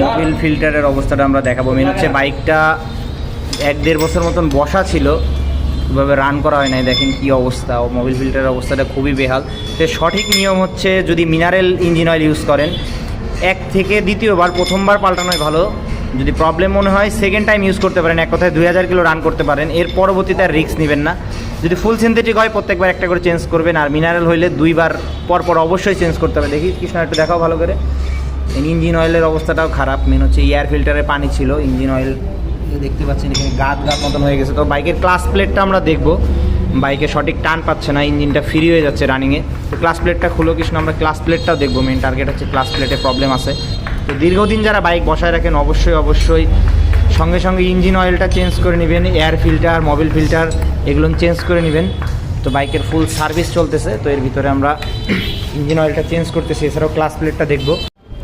Mobil ফিল্টারের অবস্থাটা আমরা দেখাবো। মেন হচ্ছে বাইকটা 1-1.5 বছর মতন বসা ছিল, এভাবে রান করা হয় নাই। দেখেন কি অবস্থা, মোবিল ফিল্টারের অবস্থাটা খুবই বেহাল। তো সঠিক নিয়ম হচ্ছে যদি মিনারেল ইঞ্জিন অয়েল ইউজ করেন, 1 থেকে 2বার, প্রথমবার পাল্টানোই ভালো। যদি প্রবলেম মনে হয় সেকেন্ড টাইম ইউজ করতে পারেন, এক কথায় 2000 কিলো রান করতে পারেন। এর পরবর্তীতে আর রিস্ক নেবেন না। যদি ফুল সিনথেটিক হয় প্রত্যেকবার একটা করে চেঞ্জ করবেন, আর মিনারেল হইলে 2বার পর অবশ্যই চেঞ্জ করতে হবে। দেখি কৃষ্ণ একটু দেখাও ভালো করে। ইঞ্জিন অয়েলের অবস্থাটাও খারাপ। মেন হচ্ছে এয়ার ফিল্টারে পানি ছিল, ইঞ্জিন অয়েল দেখতে পাচ্ছেন এখানে গাদ মতন হয়ে গেছে। তো বাইকের ক্লাস প্লেটটা আমরা দেখব, বাইকে সঠিক টান পাচ্ছে না, ইঞ্জিনটা ফ্রি হয়ে যাচ্ছে রানিংয়ে। তো ক্লাস প্লেটটা খুলো কৃষ্ণ, আমরা ক্লাস প্লেটটাও দেখবো। মেন টার্গেট হচ্ছে ক্লাস প্লেটে প্রবলেম আছে। তো দীর্ঘদিন যারা বাইক বসায় রাখেন অবশ্যই সঙ্গে সঙ্গে ইঞ্জিন অয়েলটা চেঞ্জ করে নেবেন, এয়ার ফিল্টার, মোবিল ফিল্টার এগুলো চেঞ্জ করে নেবেন। তো বাইকের ফুল সার্ভিস চলতেছে, তো এর ভিতরে আমরা ইঞ্জিন অয়েলটা চেঞ্জ করতেছি, এছাড়াও ক্লাস প্লেটটা দেখব।